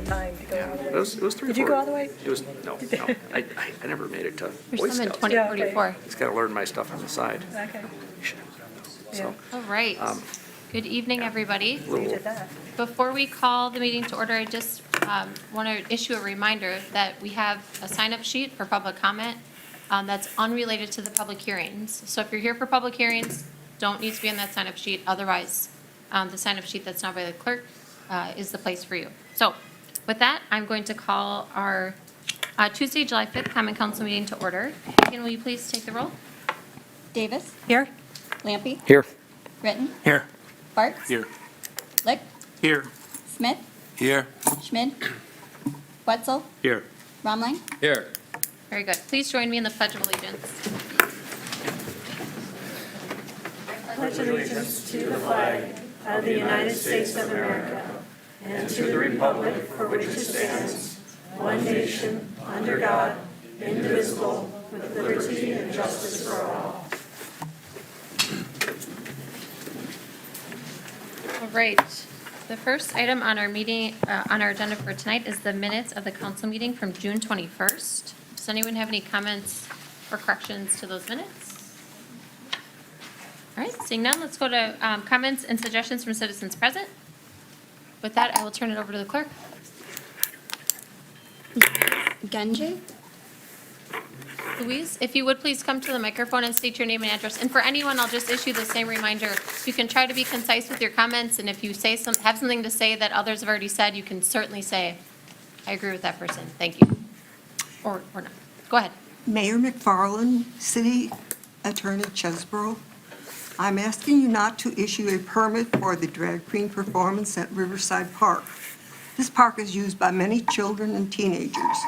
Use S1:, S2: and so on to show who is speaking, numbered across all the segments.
S1: time to go all the way.
S2: It was 3
S1: Did you go all the way?
S2: It was, no. I never made it to
S3: There's
S2: Boy
S3: some in
S2: Scouts.
S3: 2044.
S2: Just got to learn my stuff on the side.
S1: Okay.
S2: So,
S3: All right. Good evening, everybody.
S1: So you did that.
S3: Before we call the meeting to order, I just want to issue a reminder that we have a sign-up sheet for public comment that's unrelated to the public hearings. So if you're here for public hearings, don't need to be on that sign-up sheet. Otherwise, the sign-up sheet that's now by the clerk is the place for you. So with that, I'm going to call our Tuesday, July 5th Common Council meeting to order. Can will you please take the roll?
S4: Davis,
S1: Here?
S4: Lampy,
S2: here.
S4: Britton,
S5: Here.
S4: Bartz,
S5: Here.
S4: Lick,
S5: Here.
S4: Smith,
S5: Here.
S4: Schmid, Wetzel,
S5: Here.
S4: Romling.
S5: Here.
S3: Very good. Please join me in the Pledge of Allegiance.
S1: Pledge allegiance to the flag of the United States of America and to the republic for which it stands, one nation, under God, indivisible, with liberty and justice for all.
S3: All right. The first item on our meeting, on our agenda for tonight is the minutes of the council meeting from June 21st. Does anyone have any comments or corrections to those minutes? All right, seeing none, let's go to comments and suggestions from citizens present. With that, I will turn it over to the clerk.
S4: Genji,
S3: Louise, if you would please come to the microphone and state your name and address. And for anyone, I'll just issue the same reminder. You can try to be concise with your comments, and if you say have something to say that others have already said, you can certainly say, I agree with that person. Thank you. Or not. Go ahead.
S6: Mayor McFarland, City Attorney Chesborough, I'm asking you not to issue a permit for the drag queen performance at Riverside Park. This park is used by many children and teenagers.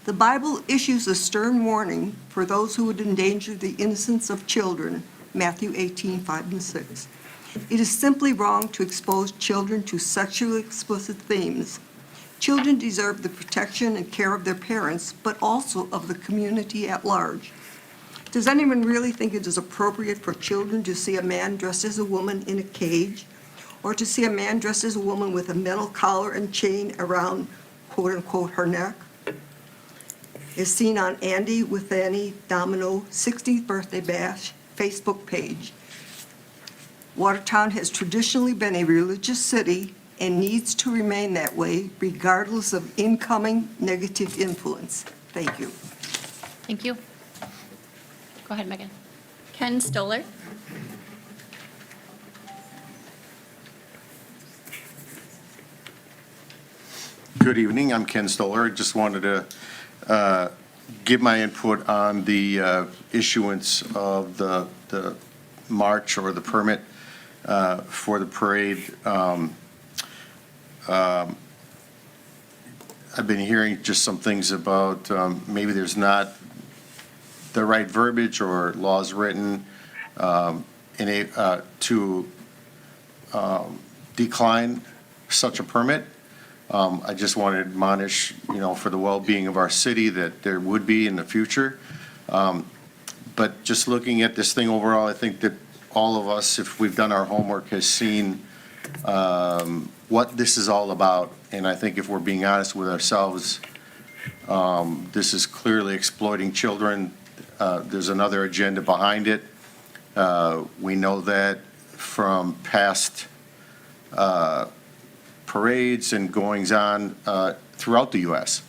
S6: The Bible issues a stern warning for those who would endanger the innocence of children, Matthew 18:5-6. It is simply wrong to expose children to sexually explicit themes. Children deserve the protection and care of their parents, but also of the community at large. Does anyone really think it is appropriate for children to see a man dressed as a woman in a cage, or to see a man dressed as a woman with a metal collar and chain around quote-unquote her neck? Is seen on Andy with Annie Domino 60th birthday bash Facebook page. Watertown has traditionally been a religious city and needs to remain that way regardless of incoming negative influence. Thank you.
S3: Thank you. Go ahead, Megan.
S4: Ken Stoller,
S7: Good evening, I'm Ken Stoller. I just wanted to give my input on the issuance of the march or the permit for the parade. I've been hearing just some things about maybe there's not the right verbiage or laws written to decline such a permit. I just want to admonish, for the well-being of our city that there would be in the future. But just looking at this thing overall, I think that all of us, if we've done our homework, has seen what this is all about. And I think if we're being honest with ourselves, this is clearly exploiting children. There's another agenda behind it. We know that from past parades and goings-on throughout the U.S.,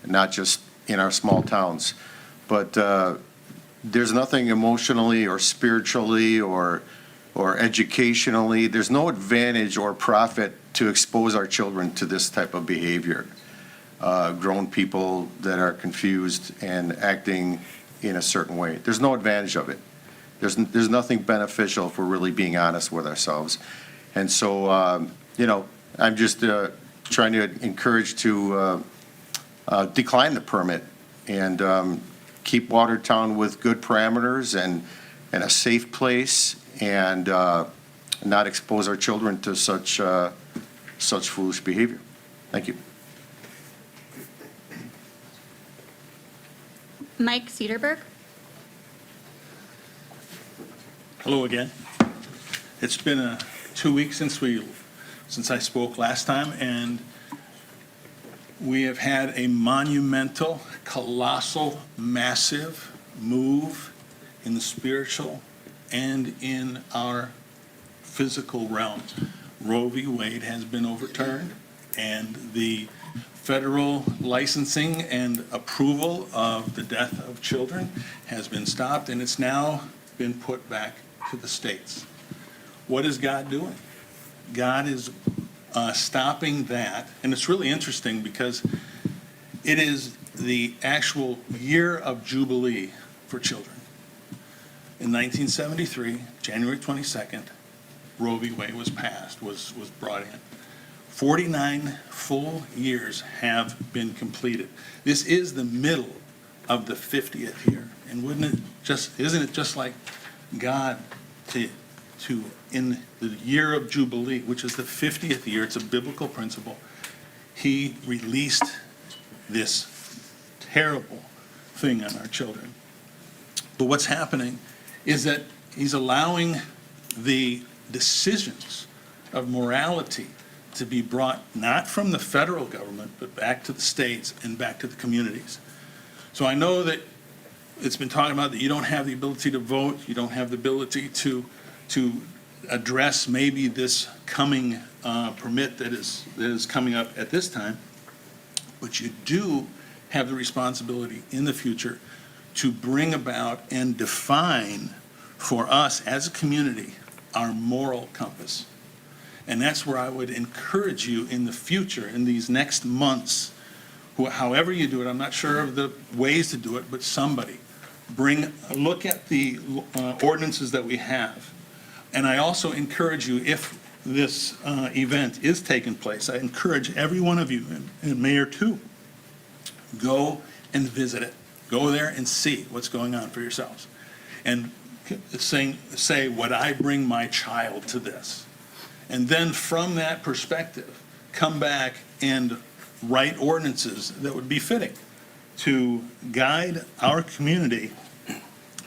S7: not just in our small towns. But there's nothing emotionally or spiritually or educationally, there's no advantage or profit to expose our children to this type of behavior. Grown people that are confused and acting in a certain way. There's no advantage of it. There's nothing beneficial if we're really being honest with ourselves. And so, I'm just trying to encourage to decline the permit and keep Watertown with good parameters and a safe place and not expose our children to such foolish behavior. Thank you.
S4: Mike Cedarberg,
S5: Hello again. It's been 2 weeks since I spoke last time, and We have had a monumental, colossal, massive move in the spiritual and in our physical realms. Roe v. Wade has been overturned, and the federal licensing and approval of the death of children has been stopped, and it's now been put back to the states. What is God doing? God is stopping that, and it's really interesting because it is the actual year of Jubilee for children. In 1973, January 22nd, Roe v. Wade was passed, was brought in. 49 full years have been completed. This is the middle of the 50th year. And isn't it just like God to in the year of Jubilee, which is the 50th year, it's a biblical principle, he released this terrible thing on our children. But what's happening is that he's allowing the decisions of morality to be brought not from the federal government, but back to the states and back to the communities. So I know that it's been talking about that you don't have the ability to vote, you don't have the ability to address maybe this coming permit that is coming up at this time, but you do have the responsibility in the future to bring about and define for us as a community our moral compass. And that's where I would encourage you in the future, in these next months, however you do it, I'm not sure of the ways to do it, but somebody look at the ordinances that we have. And I also encourage you, if this event is taking place, I encourage every one of you, and Mayor too, go and visit it. Go there and see what's going on for yourselves. And say, would I bring my child to this? And then from that perspective, come back and write ordinances that would be fitting to guide our community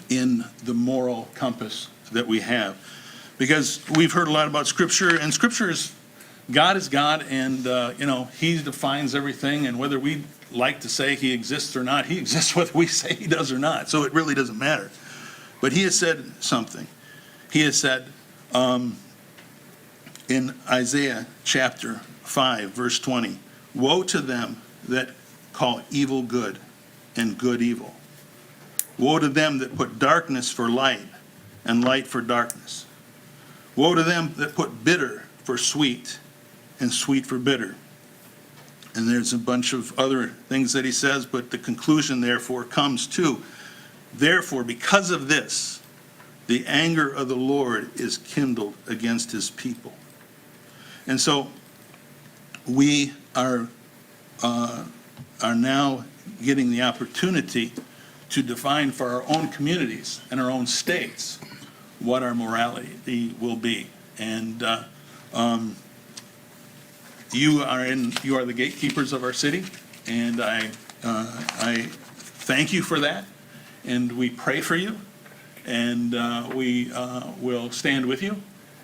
S5: in the moral compass that we have. Because we've heard a lot about Scripture, and Scripture is, God is God, and, He defines everything, and whether we like to say He exists or not, He exists whether we say He does or not, so it really doesn't matter. But He has said something. He has said in Isaiah chapter 5, verse 20, woe to them that call evil good and good evil. Woe to them that put darkness for light and light for darkness. Woe to them that put bitter for sweet and sweet for bitter. And there's a bunch of other things that he says, but the conclusion therefore comes to, therefore, because of this, the anger of the Lord is kindled against his people. And so we are now getting the opportunity to define for our own communities and our own states what our morality will be. And you are the gatekeepers of our city, and I thank you for that, and we pray for you, and we will stand with you,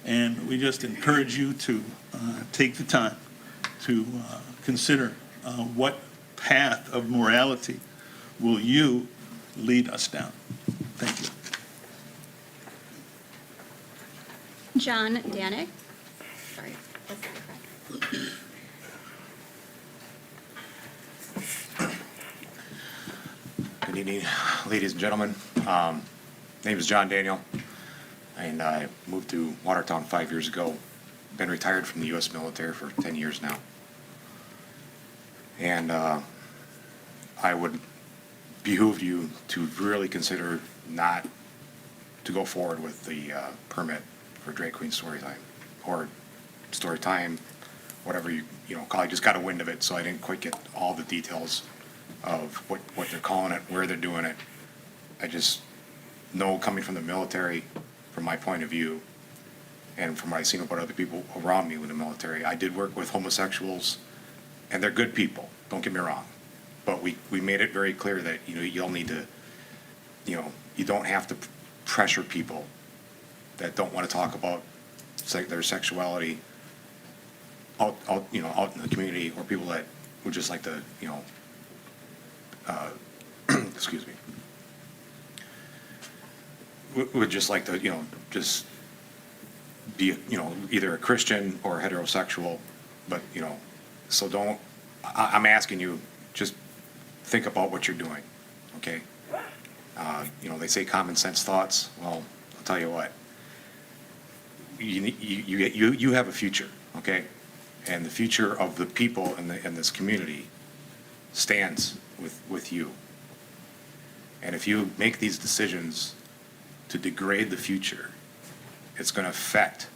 S5: and we just encourage you to take the time to consider what path of morality will you lead us down. Thank you.
S4: John Danik. Sorry, that's not correct.
S8: Good evening, ladies and gentlemen. Name is John Daniel, and I moved to Watertown 5 years ago. Been retired from the U.S. military for 10 years now. And I would behoove you to really consider not to go forward with the permit for Drag Queen Story Time, or Story Time, whatever you call it. I just got a wind of it, so I didn't quite get all the details of what they're calling it, where they're doing it. I just know, coming from the military, from my point of view, and from what I've seen about other people around me with the military, I did work with homosexuals, and they're good people, don't get me wrong. But we made it very clear that, you'll need to, you don't have to pressure people that don't want to talk about their sexuality out in the community, or people that, would just like to, excuse me, would just like to, just be, either a Christian or heterosexual, but, so don't, I'm asking you, just think about what you're doing, okay? They say common sense thoughts. Well, I'll tell you what. You have a future, okay? And the future of the people in this community stands with you. And if you make these decisions to degrade the future, it's going to affect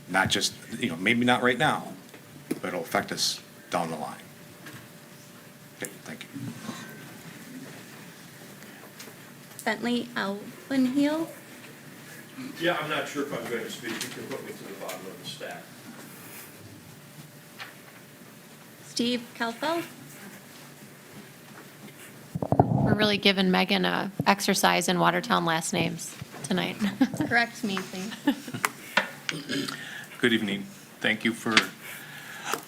S8: not just, maybe not right now, but it'll affect us down the line. Okay, thank you.
S4: Bentley Allenhiel.
S9: Yeah, I'm not sure if I'm going to speak. You can put me to the bottom of the stack.
S4: Steve Kalfel.
S3: We're really giving Megan a exercise in Watertown last names tonight.
S4: Correct me, please.
S5: Good evening. Thank you for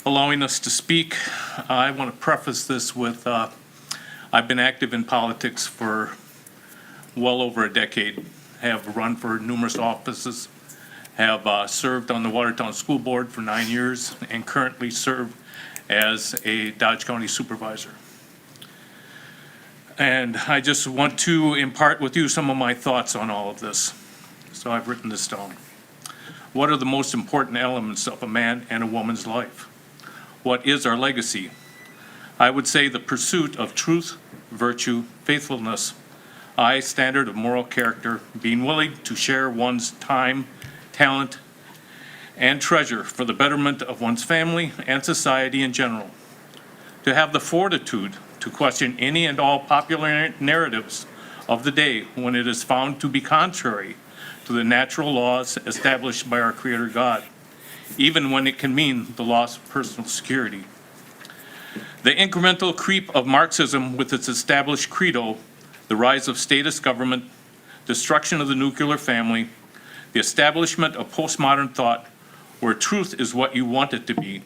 S5: allowing us to speak. I want to preface this with, I've been active in politics for well over a decade, have run for numerous offices, have served on the Watertown School Board for 9 years, and currently serve as a Dodge County Supervisor. And I just want to impart with you some of my thoughts on all of this. So I've written this down. What are the most important elements of a man and a woman's life? What is our legacy? I would say the pursuit of truth, virtue, faithfulness, high standard of moral character, being willing to share one's time, talent, and treasure for the betterment of one's family and society in general. To have the fortitude to question any and all popular narratives of the day when it is found to be contrary to the natural laws established by our Creator God, even when it can mean the loss of personal security. The incremental creep of Marxism with its established credo, the rise of statist government, destruction of the nuclear family, the establishment of postmodern thought, where truth is what you want it to be,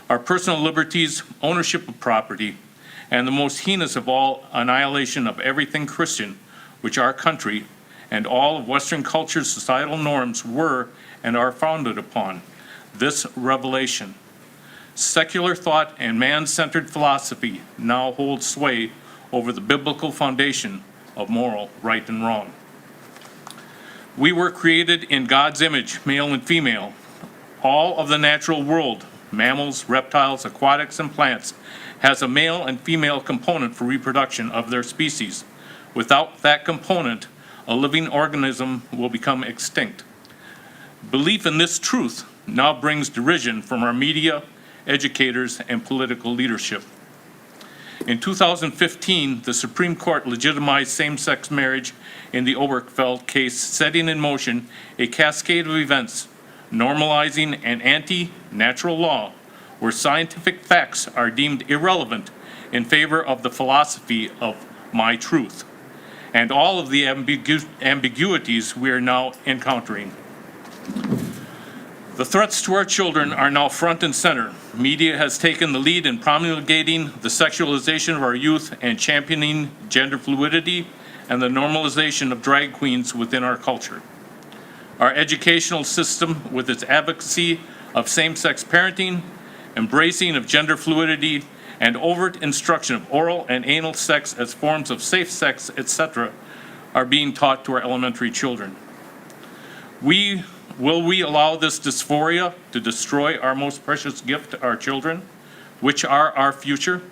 S5: our personal liberties, ownership of property, and the most heinous of all, annihilation of everything Christian, which our country and all of Western culture's societal norms were and are founded upon. This revelation. Secular thought and man-centered philosophy now hold sway over the biblical foundation of moral right and wrong. We were created in God's image, male and female. All of the natural world, mammals, reptiles, aquatics, and plants, has a male and female component for reproduction of their species. Without that component, a living organism will become extinct. Belief in this truth now brings derision from our media, educators, and political leadership. In 2015, the Supreme Court legitimized same-sex marriage in the Obergefell case, setting in motion a cascade of events normalizing an anti-natural law where scientific facts are deemed irrelevant in favor of the philosophy of my truth, and all of the ambiguities we are now encountering. The threats to our children are now front and center. Media has taken the lead in promulgating the sexualization of our youth and championing gender fluidity and the normalization of drag queens within our culture. Our educational system, with its advocacy of same-sex parenting, embracing of gender fluidity, and overt instruction of oral and anal sex as forms of safe sex, etc., are being taught to our elementary children. Will we allow this dysphoria to destroy our most precious gift, our children, which are our future?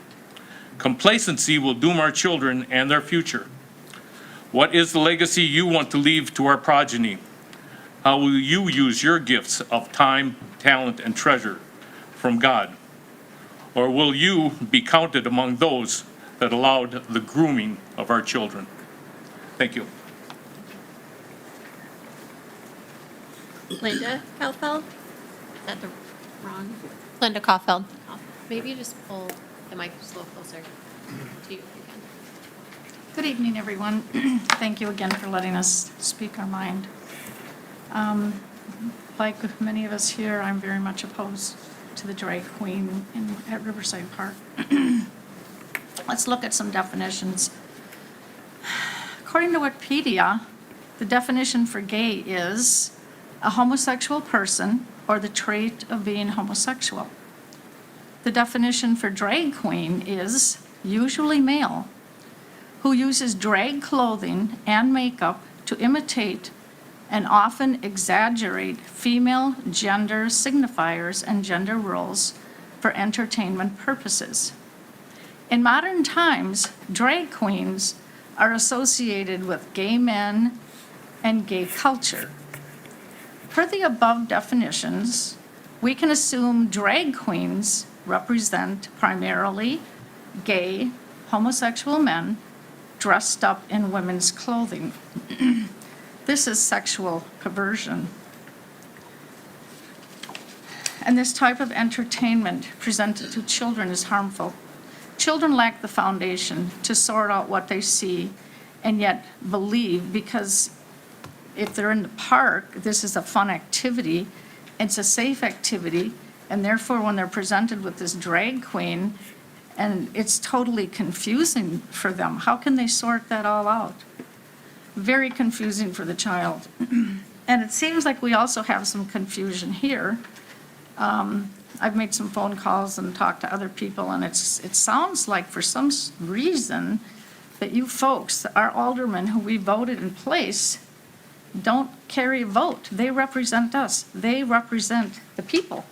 S5: Complacency will doom our children and their future. What is the legacy you want to leave to our progeny? How will you use your gifts of time, talent, and treasure from God? Or will you be counted among those that allowed the grooming of our children? Thank you.
S4: Linda Kalfel. Is that the wrong?
S3: Linda Caulfield. Maybe you just pull the mic just a little closer to you if you can.
S10: Good evening, everyone. Thank you again for letting us speak our mind. Like many of us here, I'm very much opposed to the drag queen at Riverside Park. Let's look at some definitions. According to Wikipedia, the definition for gay is a homosexual person or the trait of being homosexual. The definition for drag queen is usually male, who uses drag clothing and makeup to imitate and often exaggerate female gender signifiers and gender roles for entertainment purposes. In modern times, drag queens are associated with gay men and gay culture. Per the above definitions, we can assume drag queens represent primarily gay, homosexual men dressed up in women's clothing. This is sexual perversion. And this type of entertainment presented to children is harmful. Children lack the foundation to sort out what they see and yet believe, because if they're in the park, this is a fun activity, it's a safe activity, and therefore when they're presented with this drag queen, and it's totally confusing for them, how can they sort that all out? Very confusing for the child. And it seems like we also have some confusion here. I've made some phone calls and talked to other people, and it sounds like for some reason that you folks, our aldermen who we voted in place, don't carry a vote. They represent us. They represent the people.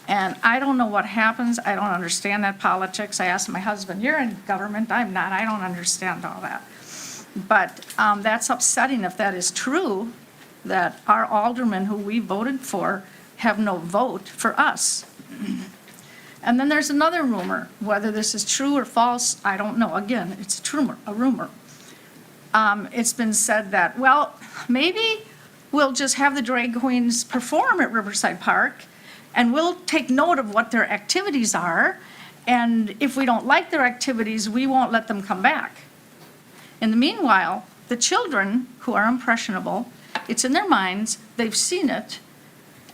S10: And I don't know what happens. I don't understand that politics. I asked my husband, you're in government, I'm not. I don't understand all that. But that's upsetting if that is true, that our aldermen who we voted for have no vote for us. And then there's another rumor. Whether this is true or false, I don't know. Again, it's a rumor. It's been said that, well, maybe we'll just have the drag queens perform at Riverside Park, and we'll take note of what their activities are, and if we don't like their activities, we won't let them come back. In the meanwhile, the children who are impressionable, it's in their minds, they've seen it,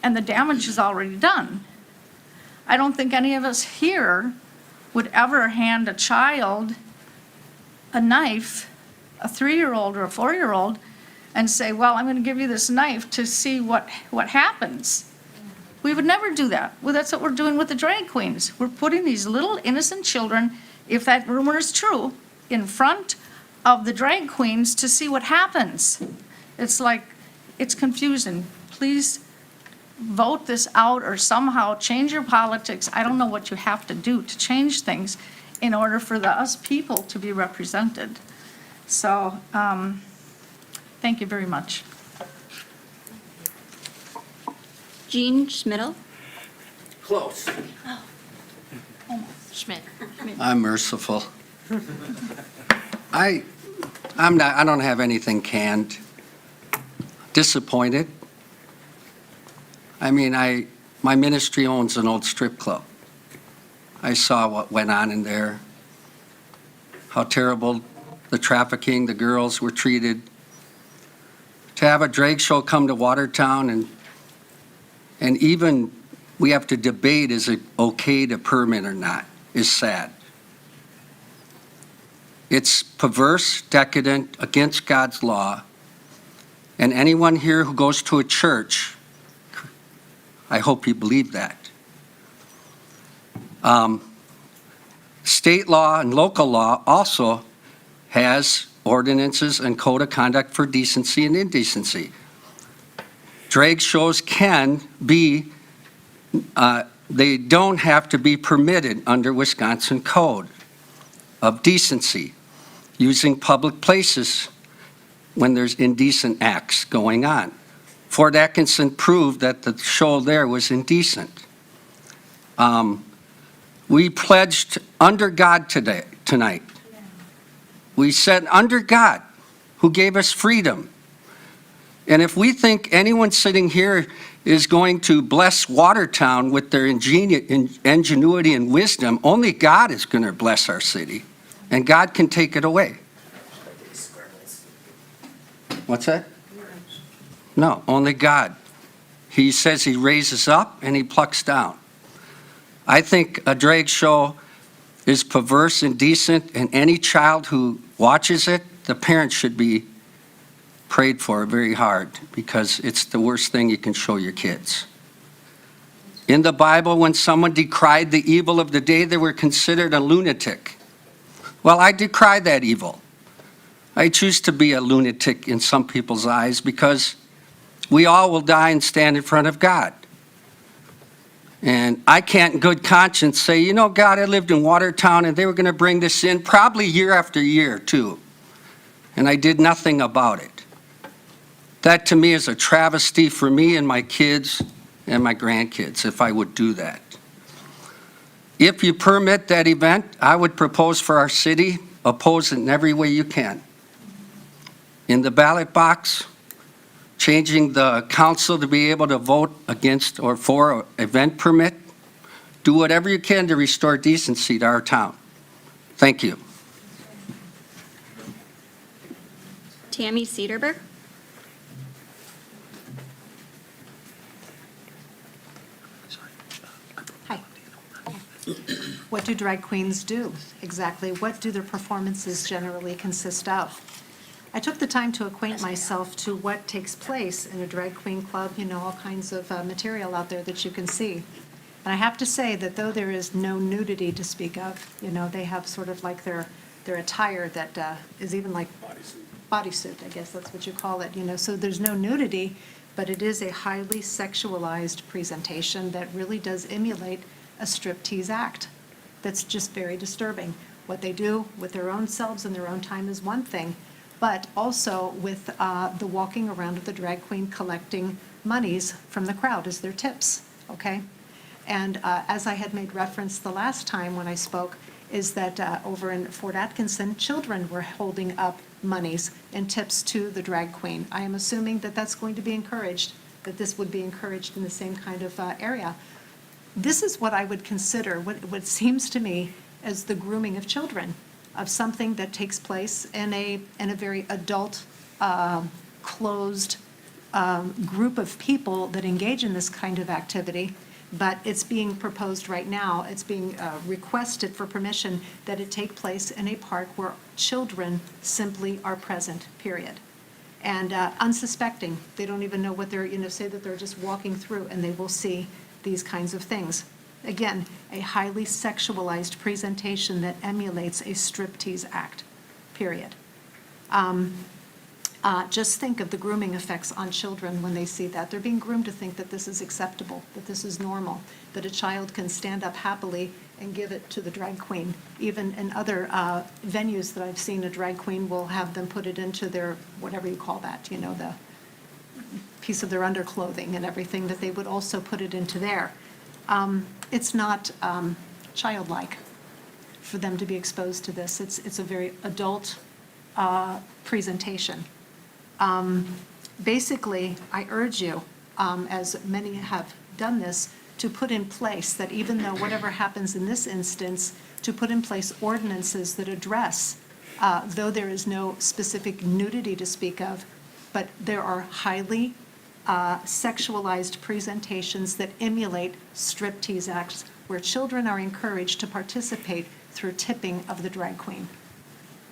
S10: and the damage is already done. I don't think any of us here would ever hand a child a knife, a 3-year-old or a 4-year-old, and say, well, I'm going to give you this knife to see what happens. We would never do that. Well, that's what we're doing with the drag queens. We're putting these little innocent children, if that rumor is true, in front of the drag queens to see what happens. It's like, it's confusing. Please vote this out or somehow change your politics. I don't know what you have to do to change things in order for us people to be represented. So, thank you very much.
S4: Jean Schmidl.
S2: Close.
S3: Schmidt.
S11: I'm merciful. I don't have anything canned. Disappointed. I mean, my ministry owns an old strip club. I saw what went on in there, how terrible the trafficking, the girls were treated. To have a drag show come to Watertown and even we have to debate, is it okay to permit or not, is sad. It's perverse, decadent, against God's law. And anyone here who goes to a church, I hope you believe that. State law and local law also has ordinances and code of conduct for decency and indecency. Drag shows can be, they don't have to be permitted under Wisconsin Code of Decency, using public places when there's indecent acts going on. Fort Atkinson proved that the show there was indecent. We pledged under God tonight. We said under God, who gave us freedom. And if we think anyone sitting here is going to bless Watertown with their ingenuity and wisdom, only God is going to bless our city, and God can take it away. What's that? No, only God. He says he raises up and he plucks down. I think a drag show is perverse, indecent, and any child who watches it, the parents should be prayed for very hard, because it's the worst thing you can show your kids. In the Bible, when someone decried the evil of the day, they were considered a lunatic. Well, I decry that evil. I choose to be a lunatic in some people's eyes, because we all will die and stand in front of God. And I can't in good conscience say, you know, God, I lived in Watertown and they were going to bring this in probably year after year too. And I did nothing about it. That to me is a travesty for me and my kids and my grandkids if I would do that. If you permit that event, I would propose for our city, oppose it in every way you can. In the ballot box, changing the council to be able to vote against or for an event permit. Do whatever you can to restore decency to our town. Thank you.
S4: Tammy Cedarberg.
S1: Hi. What do drag queens do exactly? What do their performances generally consist of? I took the time to acquaint myself to what takes place in a drag queen club, you know, all kinds of material out there that you can see. And I have to say that though there is no nudity to speak of, you know, they have sort of like their attire that is even like bodysuit, I guess that's what you call it, you know. So there's no nudity, but it is a highly sexualized presentation that really does emulate a striptease act. That's just very disturbing. What they do with their own selves in their own time is one thing, but also with the walking around of the drag queen collecting monies from the crowd as their tips, okay? And as I had made reference the last time when I spoke, is that over in Fort Atkinson, children were holding up monies and tips to the drag queen. I am assuming that that's going to be encouraged, that this would be encouraged in the same kind of area. This is what I would consider, what seems to me as the grooming of children, of something that takes place in a very adult, closed group of people that engage in this kind of activity. But it's being proposed right now, it's being requested for permission that it take place in a park where children simply are present, period. And unsuspecting, they don't even know what they're, you know, say that they're just walking through and they will see these kinds of things. Again, a highly sexualized presentation that emulates a striptease act, period. Just think of the grooming effects on children when they see that. They're being groomed to think that this is acceptable, that this is normal, that a child can stand up happily and give it to the drag queen. Even in other venues that I've seen, a drag queen will have them put it into their, whatever you call that, you know, the piece of their underclothing and everything, that they would also put it into there. It's not childlike for them to be exposed to this. It's a very adult presentation. Basically, I urge you, as many have done this, to put in place that even though whatever happens in this instance, to put in place ordinances that address, though there is no specific nudity to speak of, but there are highly sexualized presentations that emulate striptease acts where children are encouraged to participate through tipping of the drag queen.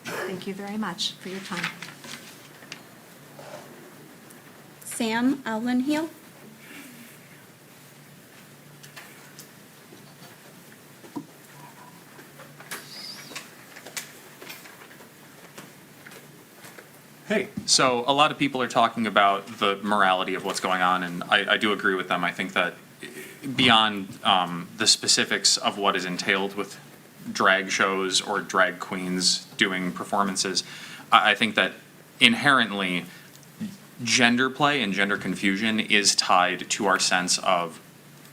S1: Thank you very much for your time.
S4: Sam Allenhiel.
S12: Hey, so a lot of people are talking about the morality of what's going on, and I do agree with them. I think that beyond the specifics of what is entailed with drag shows or drag queens doing performances, I think that inherently gender play and gender confusion is tied to our sense of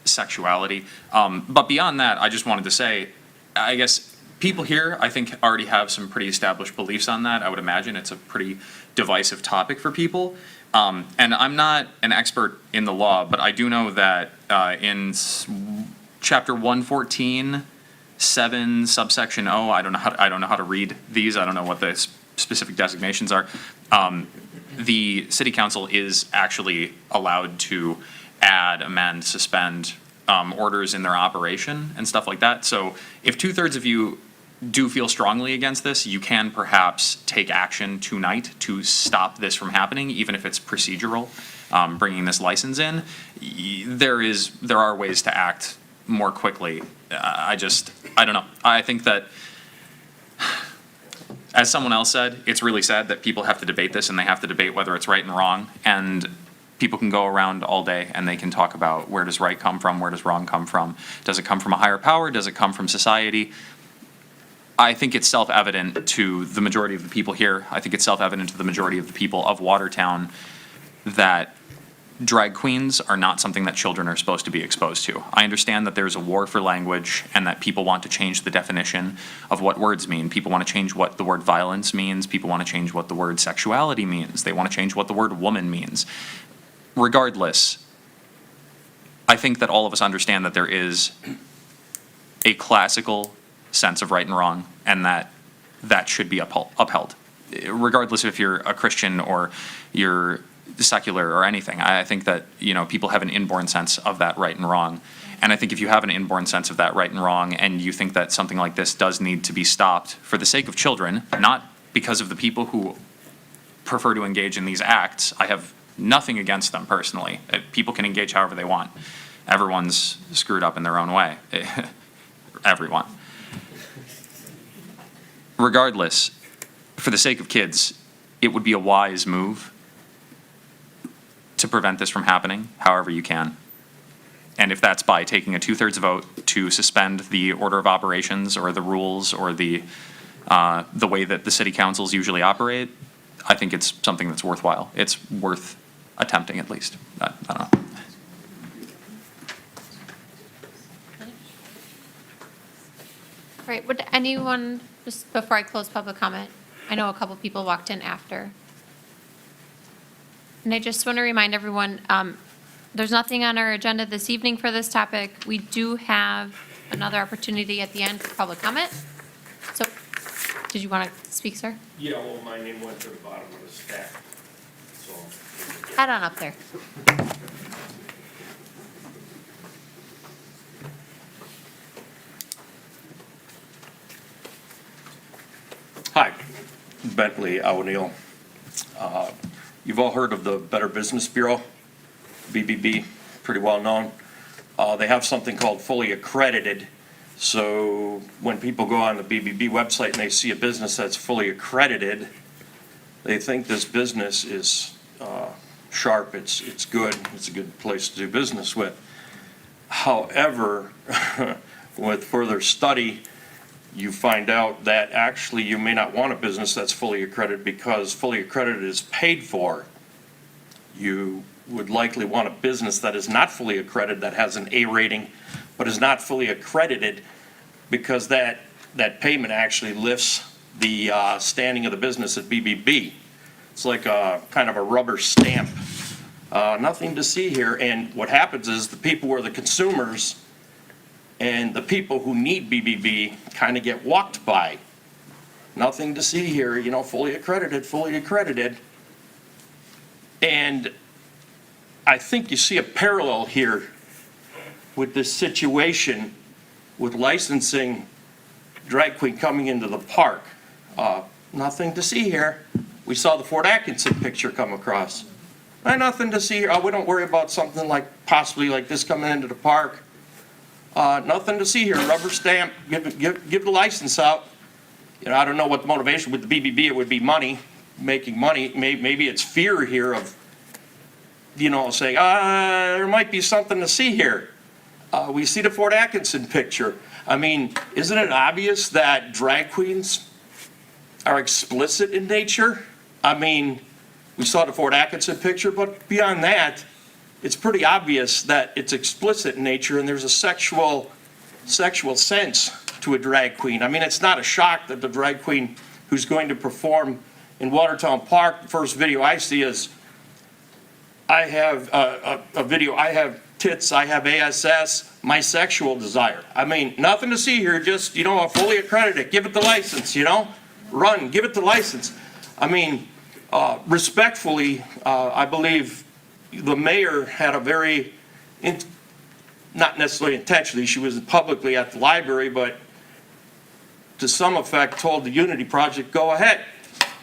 S12: sexuality. But beyond that, I just wanted to say, I guess people here, I think, already have some pretty established beliefs on that. I would imagine it's a pretty divisive topic for people. And I'm not an expert in the law, but I do know that in Chapter 114, 7, subsection O, I don't know how to read these. I don't know what the specific designations are. The city council is actually allowed to add, amend, suspend orders in their operation and stuff like that. So if 2/3 of you do feel strongly against this, you can perhaps take action tonight to stop this from happening, even if it's procedural, bringing this license in. There are ways to act more quickly. I don't know. I think that, as someone else said, it's really sad that people have to debate this, and they have to debate whether it's right and wrong. And people can go around all day and they can talk about, where does right come from? Where does wrong come from? Does it come from a higher power? Does it come from society? I think it's self-evident to the majority of the people here. I think it's self-evident to the majority of the people of Watertown that drag queens are not something that children are supposed to be exposed to. I understand that there's a war for language and that people want to change the definition of what words mean. People want to change what the word violence means. People want to change what the word sexuality means. They want to change what the word woman means. Regardless, I think that all of us understand that there is a classical sense of right and wrong, and that should be upheld. Regardless if you're a Christian or you're secular or anything. I think that, people have an inborn sense of that right and wrong. And I think if you have an inborn sense of that right and wrong, and you think that something like this does need to be stopped for the sake of children, not because of the people who prefer to engage in these acts, I have nothing against them personally. People can engage however they want. Everyone's screwed up in their own way. Everyone. Regardless, for the sake of kids, it would be a wise move to prevent this from happening however you can. And if that's by taking a 2/3 vote to suspend the order of operations or the rules or the way that the city councils usually operate, I think it's something that's worthwhile. It's worth attempting at least. I don't know.
S3: All right, would anyone, just before I close public comment, I know a couple people walked in after. And I just want to remind everyone, there's nothing on our agenda this evening for this topic. We do have another opportunity at the end for public comment. So, did you want to speak, sir?
S9: Yeah, well, my name went to the bottom of the stack, so.
S3: Head on up there.
S13: Hi, Bentley O'Neill. You've all heard of the Better Business Bureau, BBB, pretty well known. They have something called fully accredited. So when people go on the BBB website and they see a business that's fully accredited, they think this business is sharp, it's good, it's a good place to do business with. However, with further study, you find out that actually you may not want a business that's fully accredited because fully accredited is paid for. You would likely want a business that is not fully accredited, that has an A rating, but is not fully accredited, because that payment actually lifts the standing of the business at BBB. It's like a kind of a rubber stamp. Nothing to see here, and what happens is the people who are the consumers and the people who need BBB kind of get walked by. Nothing to see here, fully accredited. And I think you see a parallel here with this situation with licensing drag queen coming into the park. Nothing to see here. We saw the Fort Atkinson picture come across. Nothing to see here. We don't worry about something possibly like this coming into the park. Nothing to see here. Rubber stamp. Give the license out. I don't know what the motivation with the BBB. It would be money, making money. Maybe it's fear here of, saying, there might be something to see here. We see the Fort Atkinson picture. I mean, isn't it obvious that drag queens are explicit in nature? I mean, we saw the Fort Atkinson picture, but beyond that, it's pretty obvious that it's explicit in nature and there's a sexual sense to a drag queen. I mean, it's not a shock that the drag queen who's going to perform in Watertown Park, the first video I see is, I have a video, I have tits, I have ASS, my sexual desire. I mean, nothing to see here, just, fully accredited, give it the license, run, give it the license. I mean, respectfully, I believe the mayor had a very not necessarily intentionally, she was publicly at the library, but to some effect told the Unity Project, go ahead,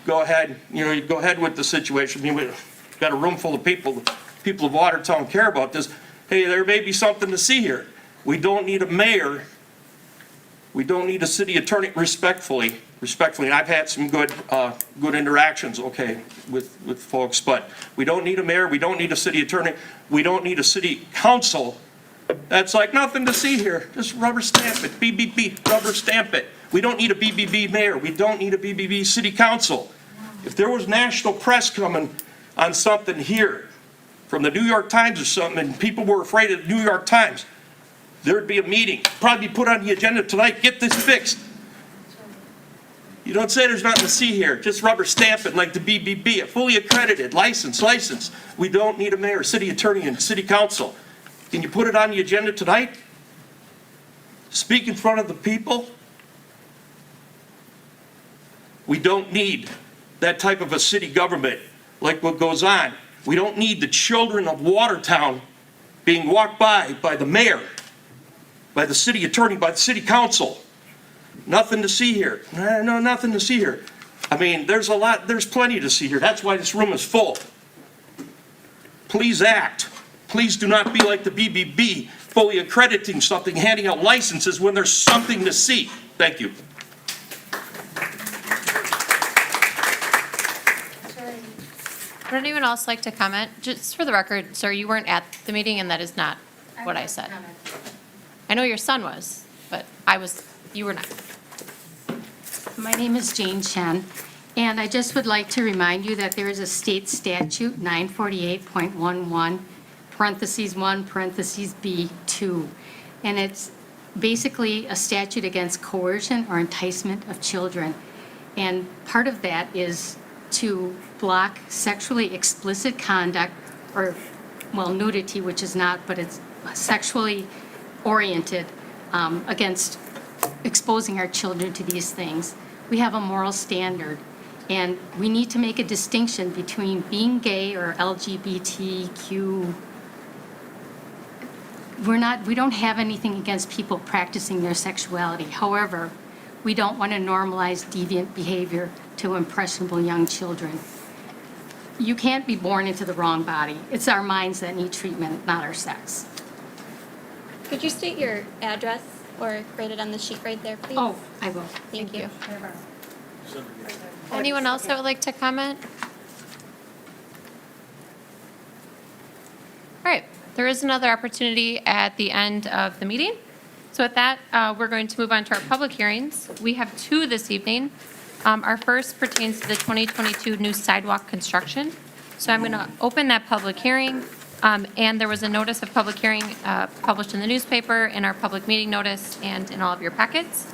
S13: you go ahead with the situation. I mean, we've got a room full of people of Watertown care about this. Hey, there may be something to see here. We don't need a mayor. We don't need a city attorney, respectfully, and I've had some good interactions, okay, with folks, but we don't need a mayor, we don't need a city attorney, we don't need a city council. That's like nothing to see here, just rubber stamp it, BBB, rubber stamp it. We don't need a BBB mayor, we don't need a BBB city council. If there was national press coming on something here, from the New York Times or something, and people were afraid of the New York Times, there'd be a meeting, probably put on the agenda tonight, get this fixed. You don't say there's nothing to see here, just rubber stamp it like the BBB, a fully accredited, license. We don't need a mayor, city attorney, and city council. Can you put it on the agenda tonight? Speak in front of the people? We don't need that type of a city government like what goes on. We don't need the children of Watertown being walked by the mayor, by the city attorney, by the city council. Nothing to see here. No, nothing to see here. I mean, there's plenty to see here. That's why this room is full. Please act. Please do not be like the BBB, fully accrediting something, handing out licenses when there's something to see. Thank you.
S3: Would anyone else like to comment? Just for the record, sir, you weren't at the meeting, and that is not what I said. I know your son was, but you were not.
S14: My name is Jane Chen, and I just would like to remind you that there is a state statute, 948.11, parentheses 1, parentheses B2, and it's basically a statute against coercion or enticement of children. And part of that is to block sexually explicit conduct, or, well, nudity, which is not, but it's sexually oriented against exposing our children to these things. We have a moral standard, and we need to make a distinction between being gay or LGBTQ. We don't have anything against people practicing their sexuality. However, we don't want to normalize deviant behavior to impressionable young children. You can't be born into the wrong body. It's our minds that need treatment, not our sex.
S4: Could you state your address or write it on the sheet right there, please?
S14: Oh, I will.
S4: Thank you.
S3: Anyone else that would like to comment? All right, there is another opportunity at the end of the meeting. So with that, we're going to move on to our public hearings. We have two this evening. Our first pertains to the 2022 new sidewalk construction. So I'm going to open that public hearing. And there was a notice of public hearing published in the newspaper, in our public meeting notice, and in all of your packets.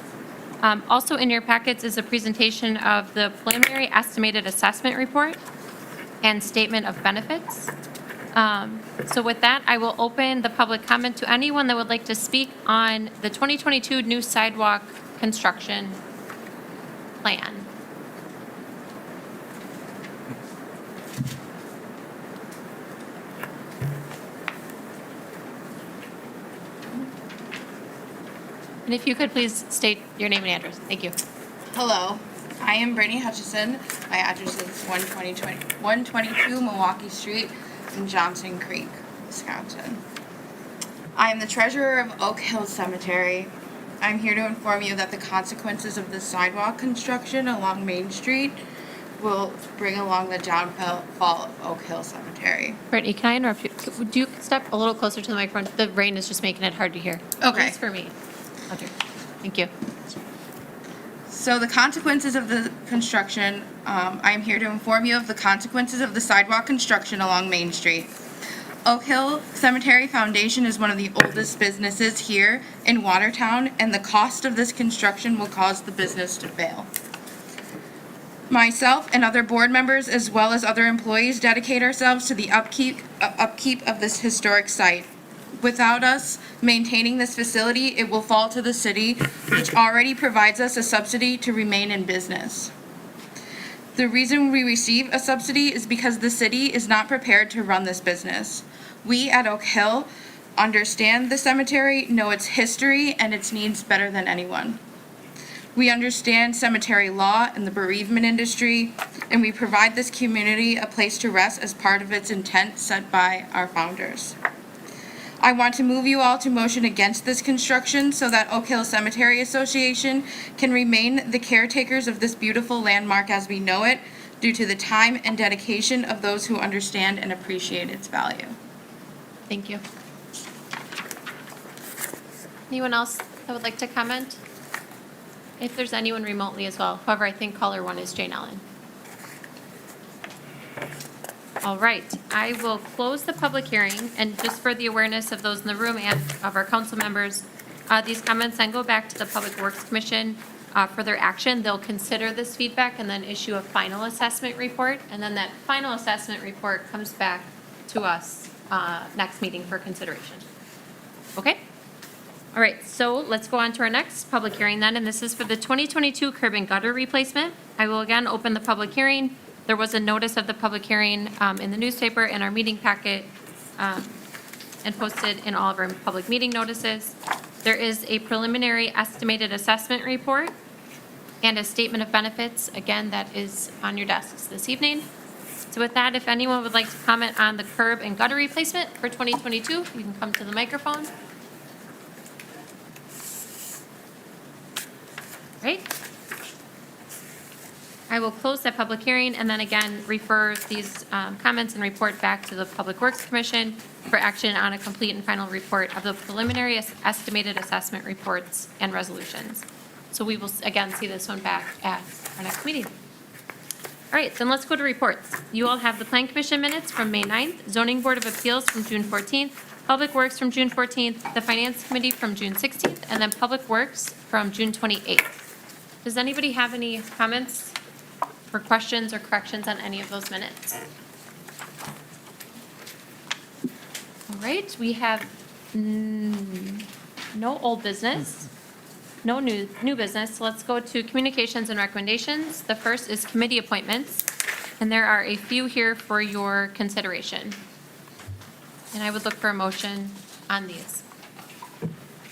S3: Also in your packets is a presentation of the preliminary estimated assessment report and statement of benefits. So with that, I will open the public comment to anyone that would like to speak on the 2022 new sidewalk construction plan. And if you could please state your name and address. Thank you.
S15: Hello, I am Brittany Hutchison. My address is 122 Milwaukee Street in Johnson Creek, Wisconsin. I am the treasurer of Oak Hill Cemetery. I'm here to inform you that the consequences of the sidewalk construction along Main Street will bring along the downfall of Oak Hill Cemetery.
S3: Brittany, can I interrupt you? Would you step a little closer to the microphone? The rain is just making it hard to hear.
S15: Okay.
S3: At least for me. Okay. Thank you.
S15: So the consequences of the construction, I am here to inform you of the consequences of the sidewalk construction along Main Street. Oak Hill Cemetery Foundation is one of the oldest businesses here in Watertown, and the cost of this construction will cause the business to fail. Myself and other board members, as well as other employees, dedicate ourselves to the upkeep of this historic site. Without us maintaining this facility, it will fall to the city, which already provides us a subsidy to remain in business. The reason we receive a subsidy is because the city is not prepared to run this business. We at Oak Hill understand the cemetery know its history and its needs better than anyone. We understand cemetery law and the bereavement industry, and we provide this community a place to rest as part of its intent set by our founders. I want to move you all to motion against this construction so that Oak Hill Cemetery Association can remain the caretakers of this beautiful landmark as we know it, due to the time and dedication of those who understand and appreciate its value.
S3: Thank you. Anyone else that would like to comment? If there's anyone remotely as well. However, I think caller 1 is Jane Ellen. All right, I will close the public hearing, and just for the awareness of those in the room and of our council members, these comments then go back to the Public Works Commission for their action. They'll consider this feedback and then issue a final assessment report, and then that final assessment report comes back to us next meeting for consideration. Okay? All right, so let's go on to our next public hearing then, and this is for the 2022 curb and gutter replacement. I will again open the public hearing. There was a notice of the public hearing in the newspaper in our meeting packet and posted in all of our public meeting notices. There is a preliminary estimated assessment report and a statement of benefits, again, that is on your desks this evening. So with that, if anyone would like to comment on the curb and gutter replacement for 2022, you can come to the microphone. Right? I will close that public hearing and then again refer these comments and report back to the Public Works Commission for action on a complete and final report of the preliminary estimated assessment reports and resolutions. So we will again see this one back at our next meeting. All right, then let's go to reports. You all have the Plan Commission minutes from May 9th, Zoning Board of Appeals from June 14th, Public Works from June 14th, the Finance Committee from June 16th, and then Public Works from June 28th. Does anybody have any comments or questions or corrections on any of those minutes? All right, we have no old business, no new business. So let's go to communications and recommendations. The first is committee appointments, and there are a few here for your consideration. And I would look for a motion on these.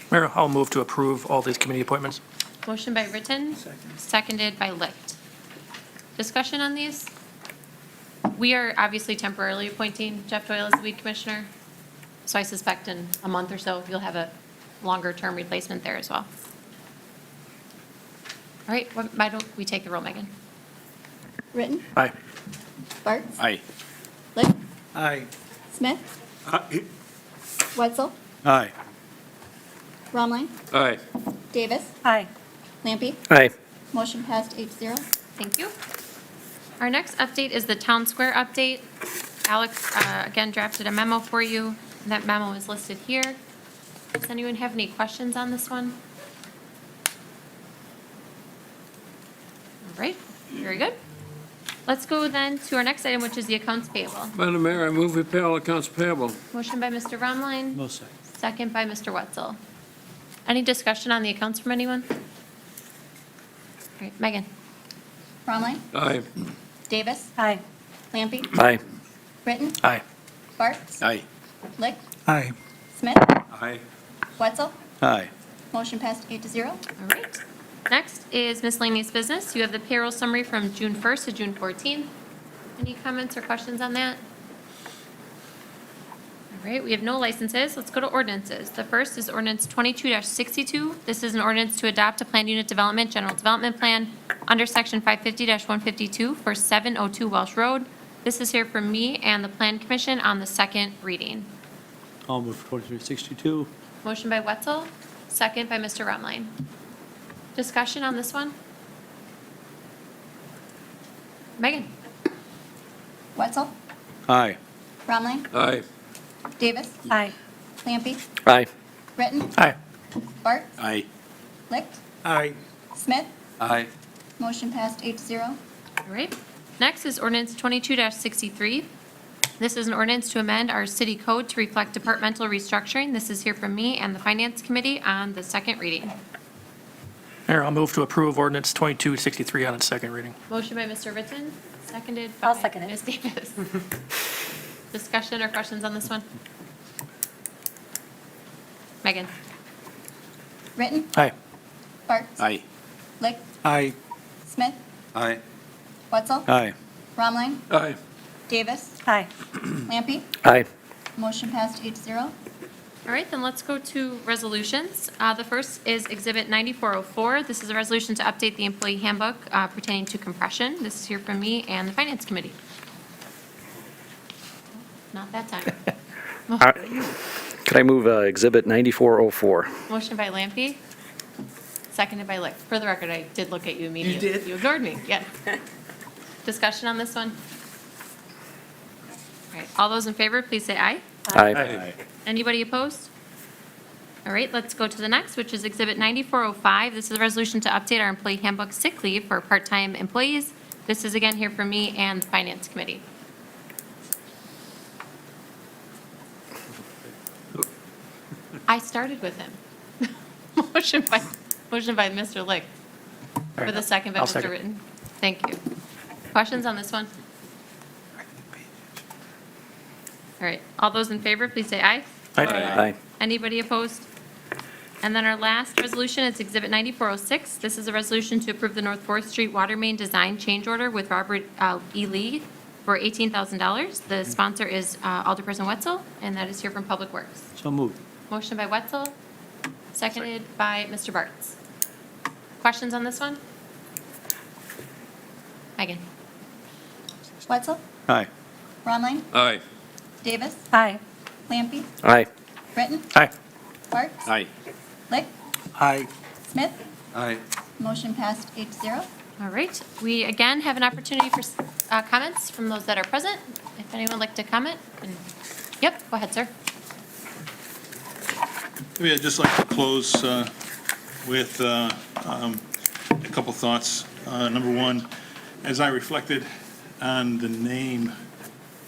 S16: Mayor, I'll move to approve all these committee appointments.
S3: Motion by Ritten, seconded by Licht. Discussion on these? We are obviously temporarily appointing Jeff Doyle as the weed commissioner, so I suspect in a month or so, you'll have a longer-term replacement there as well. All right, why don't we take the roll, Megan?
S4: Ritten?
S16: Aye.
S4: Bartz?
S8: Aye.
S4: Licht?
S16: Aye.
S4: Smith?
S16: Aye.
S4: Wetzel?
S16: Aye.
S4: Romline?
S16: Aye.
S4: Davis?
S1: Aye.
S4: Lampy?
S16: Aye.
S4: Motion passed 8-0.
S3: Thank you. Our next update is the Town Square update. Alex, again, drafted a memo for you. That memo is listed here. Does anyone have any questions on this one? All right, very good. Let's go then to our next item, which is the accounts payable.
S16: Madam Mayor, I move we pay all accounts payable.
S3: Motion by Mr. Romline,
S16: No second.
S3: second by Mr. Wetzel. Any discussion on the accounts from anyone? All right, Megan.
S4: Romline?
S16: Aye.
S4: Davis?
S1: Aye.
S4: Lampy?
S16: Aye.
S4: Ritten?
S16: Aye.
S4: Bartz?
S8: Aye.
S4: Licht?
S16: Aye.
S4: Smith?
S16: Aye.
S4: Wetzel?
S16: Aye.
S4: Motion passed 8-0.
S3: All right. Next is miscellaneous business. You have the payroll summary from June 1st to June 14th. Any comments or questions on that? All right, we have no licenses. Let's go to ordinances. The first is ordinance 22-62. This is an ordinance to adopt a planned unit development, general development plan under section 550-152 for 702 Welsh Road. This is here for me and the Plan Commission on the second reading.
S16: I'll move 2362.
S3: Motion by Wetzel, second by Mr. Rumline. Discussion on this one? Megan?
S4: Wetzel?
S16: Aye.
S4: Romline?
S16: Aye.
S4: Davis?
S1: Aye.
S4: Lampy?
S16: Aye.
S4: Ritten?
S16: Aye.
S4: Bartz?
S8: Aye.
S4: Licht?
S16: Aye.
S4: Smith?
S16: Aye.
S4: Motion passed 8-0.
S3: All right. Next is ordinance 22-63. This is an ordinance to amend our city code to reflect departmental restructuring. This is here from me and the Finance Committee on the second reading.
S16: Mayor, I'll move to approve ordinance 2263 on its second reading.
S3: Motion by Mr. Ritten, seconded by
S1: I'll second it.
S3: Ms. Davis. Discussion or questions on this one? Megan?
S4: Britton?
S16: Aye.
S4: Bartz?
S2: Aye.
S4: Lick?
S16: Aye.
S4: Smith?
S2: Aye.
S4: Wetzel?
S16: Aye.
S4: Bromline?
S2: Aye.
S4: Davis?
S1: Aye.
S4: Lampy?
S16: Aye.
S4: Motion passed 8-0.
S3: All right, then let's go to resolutions. The first is Exhibit 9404. This is a resolution to update the employee handbook pertaining to compression. This is here from me and the Finance Committee. Not that time.
S17: Could I move Exhibit 9404?
S3: Motion by Lampy, seconded by Lick. For the record, I did look at you immediately.
S2: You did?
S3: You ignored me, yeah. Discussion on this one? All right, all those in favor, please say aye.
S17: Aye.
S3: Anybody opposed? All right, let's go to the next, which is Exhibit 9405. This is a resolution to update our employee handbook sick leave for part-time employees. This is again here from me and the Finance Committee. I started with him. Motion by Mr. Lick. For the second by
S16: I'll
S3: Mr.
S16: second.
S3: Ritten. Thank you. Questions on this one? All right, all those in favor, please say aye.
S17: Aye.
S3: Anybody opposed? And then our last resolution is Exhibit 9406. This is a resolution to approve the North 4th Street Water Main Design Change Order with Robert E. Lee for $18,000. The sponsor is Alderperson Wetzel, and that is here from Public Works.
S2: So moved.
S3: Motion by Wetzel, seconded by Mr. Bartz. Questions on this one? Megan?
S4: Wetzel?
S2: Aye.
S4: Bromline?
S2: Aye.
S4: Davis?
S1: Aye.
S4: Lampy?
S17: Aye.
S4: Britton?
S16: Aye.
S4: Bartz?
S2: Aye.
S4: Lick?
S16: Aye.
S4: Smith?
S2: Aye.
S4: Motion passed 8-0.
S3: All right, we again have an opportunity for comments from those that are present. If anyone would like to comment, yep, go ahead, sir.
S5: Maybe I'd just like to close with a couple thoughts. Number one, as I reflected on the name,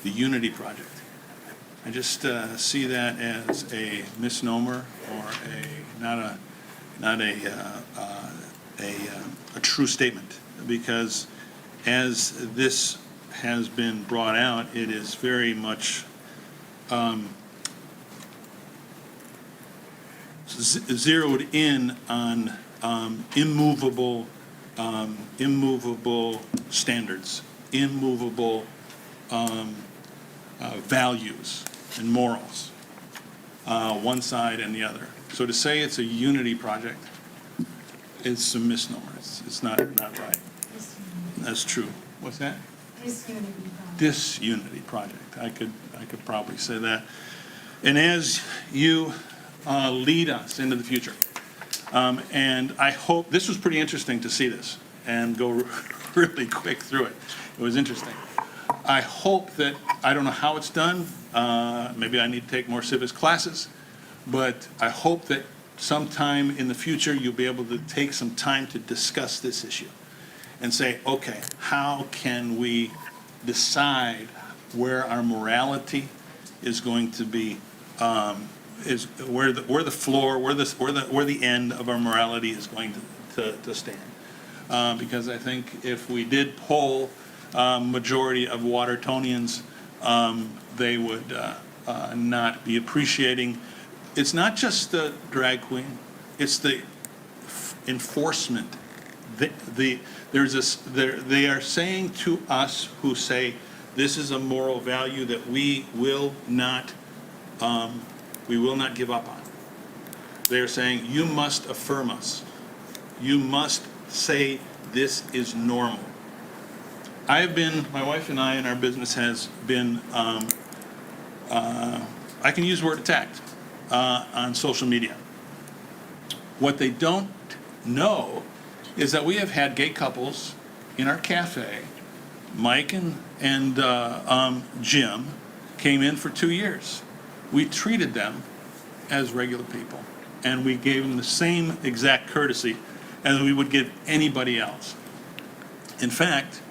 S5: the Unity Project, I just see that as a misnomer or not a true statement, because as this has been brought out, it is very much zeroed in on immovable standards, immovable values and morals, one side and the other. So to say it's a unity project, it's a misnomer. It's not right. That's true. What's that? Disunity project. I could probably say that. And as you lead us into the future, and I hope, this was pretty interesting to see this and go really quick through it. It was interesting. I hope that, I don't know how it's done, maybe I need to take more civics classes, but I hope that sometime in the future you'll be able to take some time to discuss this issue and say, okay, how can we decide where our morality is going to be, is where the floor, where the end of our morality is going to stand. Because I think if we did poll majority of Watertonians, they would not be appreciating. It's not just the drag queen, it's the enforcement. They are saying to us who say this is a moral value that we will not give up on. They are saying you must affirm us. You must say this is normal. My wife and I, and our business has been, I can use the word attacked on social media. What they don't know is that we have had gay couples in our cafe. Mike and Jim came in for 2 years. We treated them as regular people, and we gave them the same exact courtesy as we would give anybody else. In fact,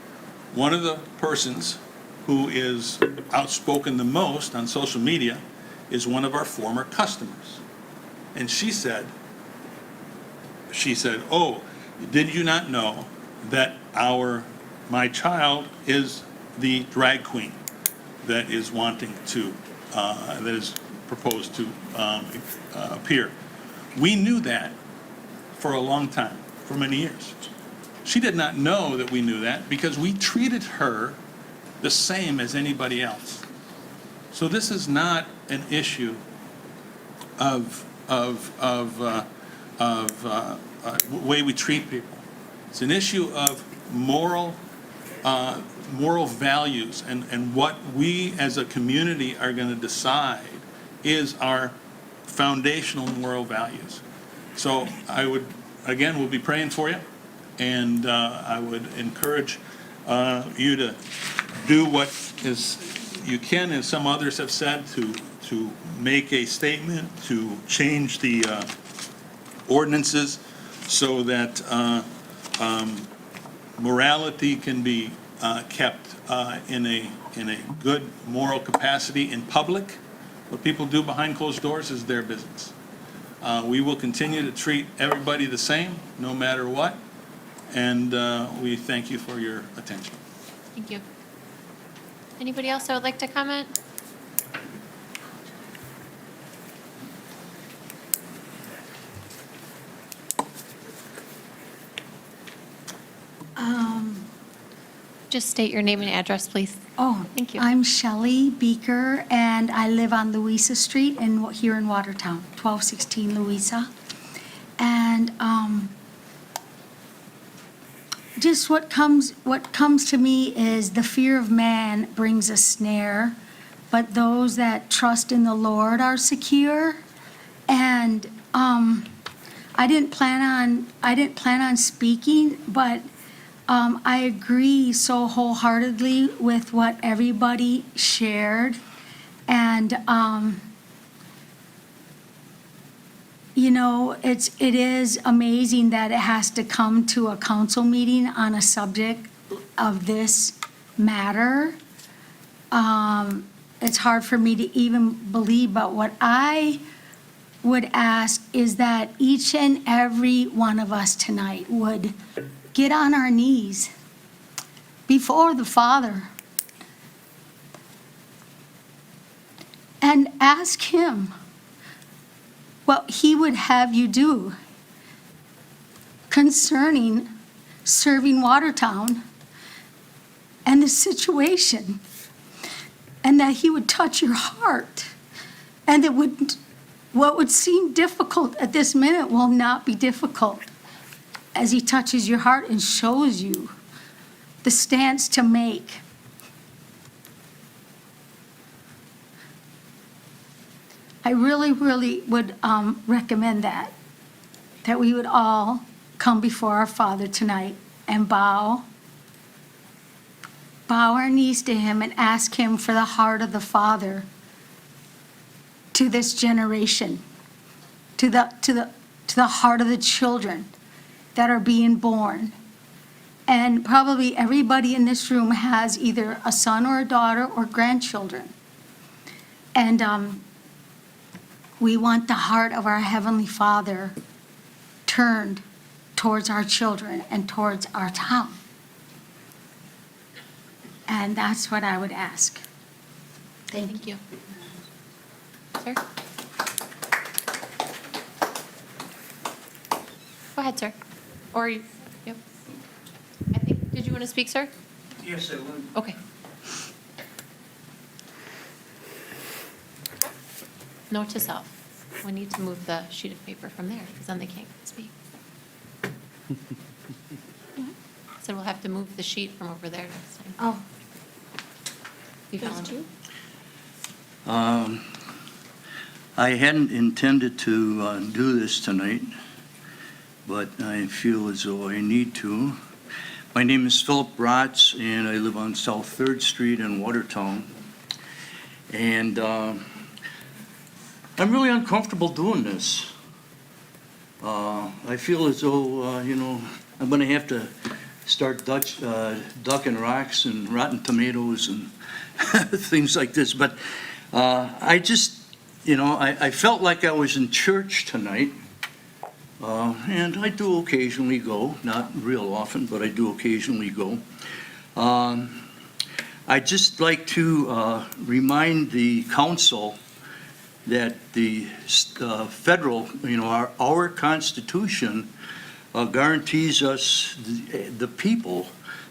S5: one of the persons who is outspoken the most on social media is one of our former customers. And she said, oh, did you not know that my child is the drag queen that is wanting to, that is proposed to appear. We knew that for a long time, for many years. She did not know that we knew that because we treated her the same as anybody else. So this is not an issue of way we treat people. It's an issue of moral values, and what we as a community are going to decide is our foundational moral values. So I would, again, we'll be praying for you, and I would encourage you to do what is you can, as some others have said, to make a statement, to change the ordinances so that morality can be kept in a good moral capacity in public. What people do behind closed doors is their business. We will continue to treat everybody the same, no matter what, and we thank you for your attention.
S3: Thank you. Anybody else that would like to comment? Just state your name and address, please. Thank you.
S18: I'm Shelley Beaker, and I live on Louisa Street here in Watertown, 1216 Louisa. And just what comes to me is the fear of man brings a snare, but those that trust in the Lord are secure. And I didn't plan on speaking, but I agree so wholeheartedly with what everybody shared. And, it is amazing that it has to come to a council meeting on a subject of this matter. It's hard for me to even believe, but what I would ask is that each and every one of us tonight would get on our knees before the Father and ask Him what He would have you do concerning serving Watertown and the situation, and that He would touch your heart, and that what would seem difficult at this minute will not be difficult as He touches your heart and shows you the stance to make. I really, really would recommend that we would all come before our Father tonight and bow our knees to Him and ask Him for the heart of the Father to this generation, to the heart of the children that are being born. And probably everybody in this room has either a son or a daughter or grandchildren. And we want the heart of our Heavenly Father turned towards our children and towards our town. And that's what I would ask. Thank you.
S3: Sir? Go ahead, sir. Or you, yep. I think, did you want to speak, sir?
S13: Yes, I would.
S3: Okay. Note to self, we need to move the sheet of paper from there, because then they can't speak. So we'll have to move the sheet from over there next time.
S18: Oh.
S3: You found it?
S19: I hadn't intended to do this tonight, but I feel as though I need to. My name is Philip Bratz, and I live on South 3rd Street in Watertown. And I'm really uncomfortable doing this. I feel as though, I'm going to have to start ducking rocks and rotten tomatoes and things like this. But I just, I felt like I was in church tonight. And I do occasionally go, not real often, but I do occasionally go. I'd just like to remind the council that the federal, our Constitution guarantees us, the people,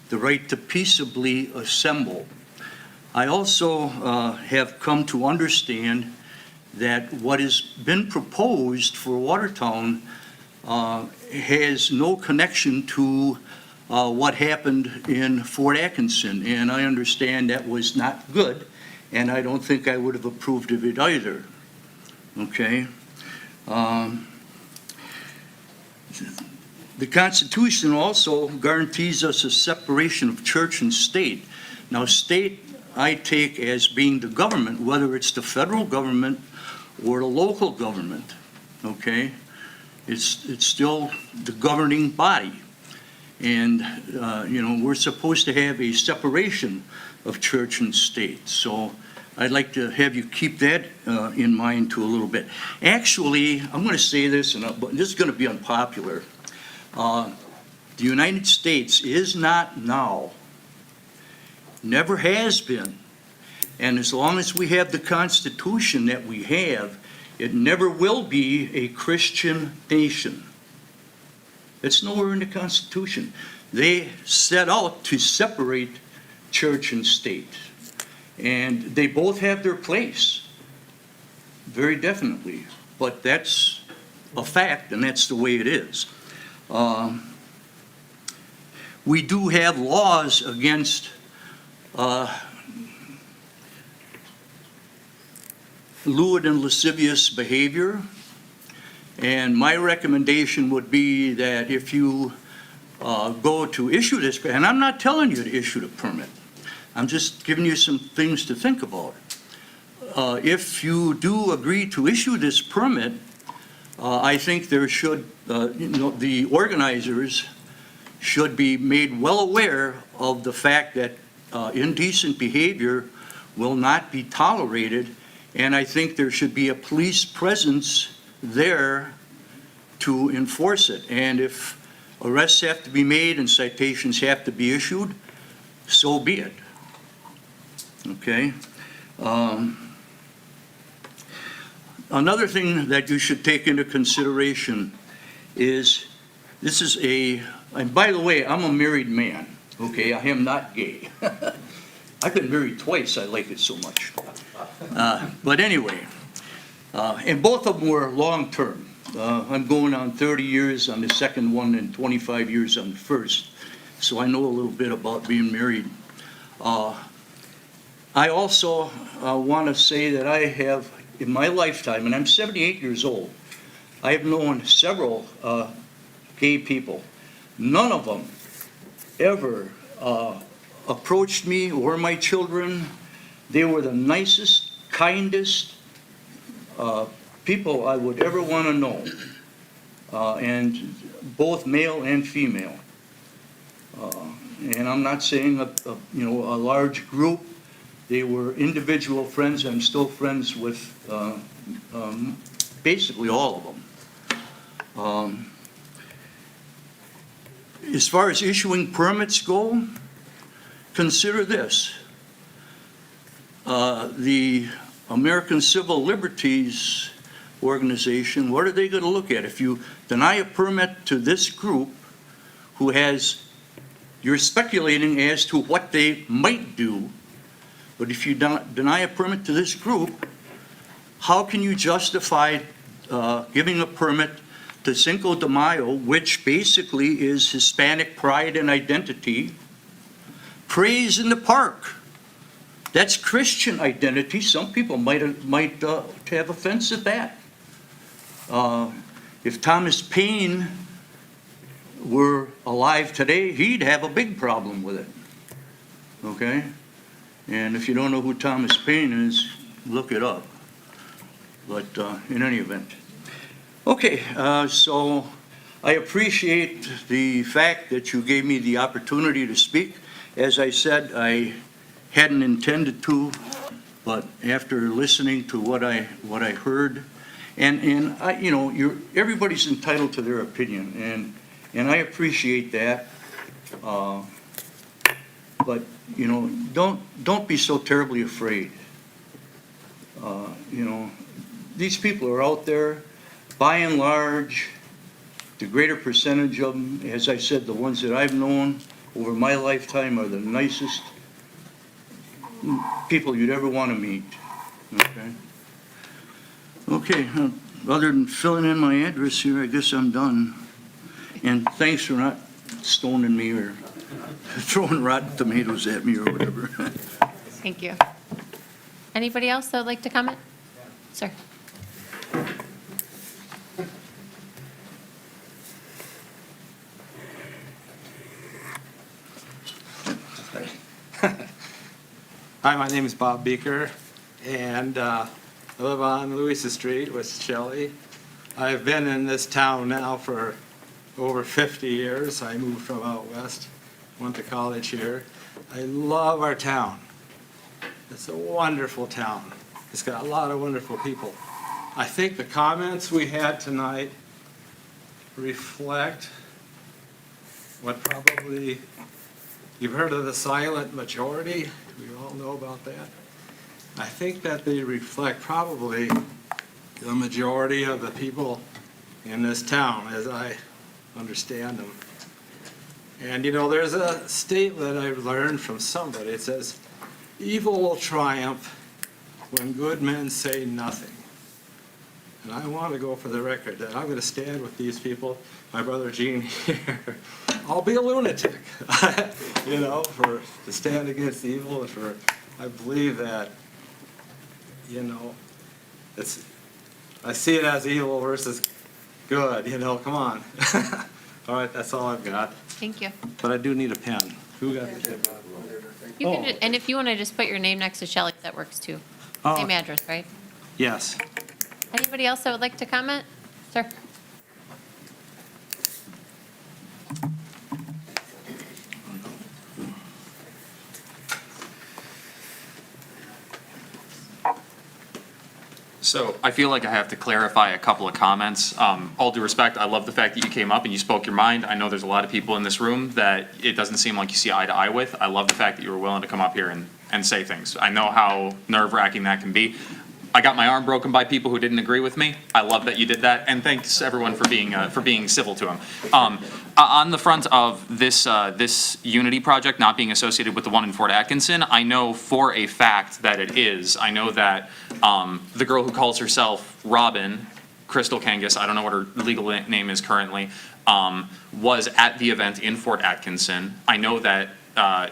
S19: the right to peaceably assemble. I also have come to understand that what has been proposed for Watertown has no connection to what happened in Fort Atkinson, and I understand that was not good, and I don't think I would have approved of it either. Okay? The Constitution also guarantees us a separation of church and state. Now, state I take as being the government, whether it's the federal government or the local government, okay? It's still the governing body. And, we're supposed to have a separation of church and state. So I'd like to have you keep that in mind too a little bit. Actually, I'm going to say this, but this is going to be unpopular. The United States is not now, never has been, and as long as we have the Constitution that we have, it never will be a Christian nation. It's nowhere in the Constitution. They set out to separate church and state, and they both have their place, very definitely, but that's a fact, and that's the way it is. We do have laws against lewd and lascivious behavior, and my recommendation would be that if you go to issue this, and I'm not telling you to issue the permit, I'm just giving you some things to think about. If you do agree to issue this permit, I think there should, the organizers should be made well aware of the fact that indecent behavior will not be tolerated, and I think there should be a police presence there to enforce it. And if arrests have to be made and citations have to be issued, so be it. Okay? Another thing that you should take into consideration is, this is and by the way, I'm a married man, okay? I am not gay. I've been married twice, I like it so much. But anyway, and both of them were long-term. I'm going on 30 years on the second one and 25 years on the first, so I know a little bit about being married. I also want to say that I have, in my lifetime, and I'm 78 years old, I have known several gay people. None of them ever approached me or my children. They were the nicest, kindest people I would ever want to know, and both male and female. And I'm not saying a large group. They were individual friends. I'm still friends with basically all of them. As far as issuing permits go, consider this. The American Civil Liberties Organization, what are they going to look at? If you deny a permit to this group who has, you're speculating as to what they might do, but if you deny a permit to this group, how can you justify giving a permit to Cinco de Mayo, which basically is Hispanic pride and identity, praise in the park? That's Christian identity. Some people might have offense at that. If Thomas Paine were alive today, he'd have a big problem with it. Okay? And if you don't know who Thomas Paine is, look it up. But in any event. Okay, so I appreciate the fact that you gave me the opportunity to speak. As I said, I hadn't intended to, but after listening to what I heard, and I, everybody's entitled to their opinion, and I appreciate that. But don't be so terribly afraid. these people are out there, by and large, the greater percentage of them, as I said, the ones that I've known over my lifetime are the nicest people you'd ever want to meet, okay? Okay, other than filling in my address here, I guess I'm done. And thanks for not stoning me or throwing rotten tomatoes at me or whatever.
S3: Thank you. Anybody else that would like to comment? Sir?
S20: Hi, my name is Bob Beaker, and I live on Louisa Street with Shelley. I've been in this town now for over 50 years. I moved from out west, went to college here. I love our town. It's a wonderful town. It's got a lot of wonderful people. I think the comments we had tonight reflect what probably, you've heard of the silent majority. We all know about that. I think that they reflect probably the majority of the people in this town, as I understand them. And you know, there's a statement I've learned from somebody. It says, evil will triumph when good men say nothing. And I want to go for the record that I'm going to stand with these people, my brother Gene here. I'll be a lunatic, you know, to stand against evil. I believe that, you know, I see it as evil versus good, you know, come on. All right, that's all I've got.
S3: Thank you.
S20: But I do need a pen. Who got the pen?
S3: You can, and if you want to just put your name next to Shelley, that works too.
S20: Oh.
S3: Same address, right?
S20: Yes.
S3: Anybody else that would like to comment? Sir?
S12: So I feel like I have to clarify a couple of comments. All due respect, I love the fact that you came up and you spoke your mind. I know there's a lot of people in this room that it doesn't seem like you see eye to eye with. I love the fact that you were willing to come up here and say things. I know how nerve-wracking that can be. I got my arm broken by people who didn't agree with me. I love that you did that, and thanks everyone for being civil to him. On the front of this Unity project not being associated with the one in Fort Atkinson, I know for a fact that it is. I know that the girl who calls herself Robin, Crystal Kangas, I don't know what her legal name is currently, was at the event in Fort Atkinson. I know that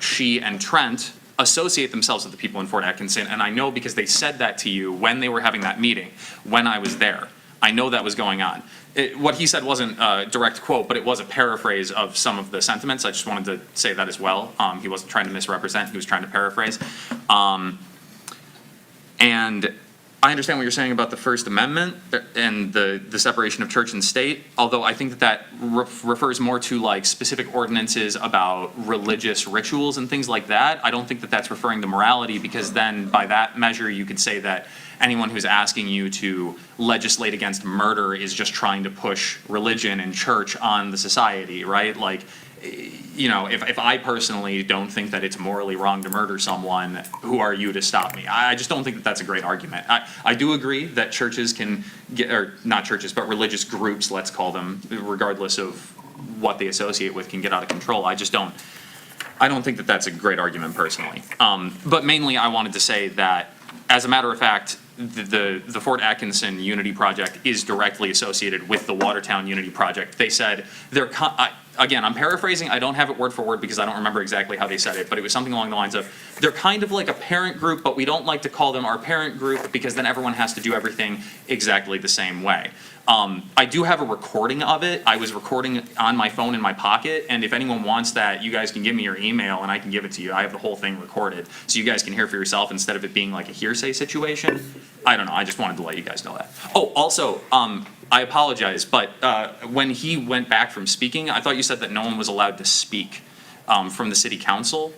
S12: she and Trent associate themselves with the people in Fort Atkinson, and I know because they said that to you when they were having that meeting, when I was there. I know that was going on. What he said wasn't a direct quote, but it was a paraphrase of some of the sentiments. I just wanted to say that as well. He wasn't trying to misrepresent, he was trying to paraphrase. And I understand what you're saying about the First Amendment and the separation of church and state, although I think that refers more to like specific ordinances about religious rituals and things like that. I don't think that that's referring to morality, because then by that measure you could say that anyone who's asking you to legislate against murder is just trying to push religion and church on the society, right? Like, you know, if I personally don't think that it's morally wrong to murder someone, who are you to stop me? I just don't think that that's a great argument. I do agree that churches can get, or not churches, but religious groups, let's call them, regardless of what they associate with, can get out of control. I don't think that that's a great argument personally. But mainly I wanted to say that, as a matter of fact, the Fort Atkinson Unity Project is directly associated with the Watertown Unity Project. They said they're, again, I'm paraphrasing, I don't have it word for word because I don't remember exactly how they said it, but it was something along the lines of, they're kind of like a parent group, but we don't like to call them our parent group because then everyone has to do everything exactly the same way. I do have a recording of it. I was recording on my phone in my pocket, and if anyone wants that, you guys can give me your email and I can give it to you. I have the whole thing recorded, so you guys can hear for yourself instead of it being like a hearsay situation. I don't know, I just wanted to let you guys know that. Oh, also, I apologize, but when he went back from speaking, I thought you said that no one was allowed to speak from the city council,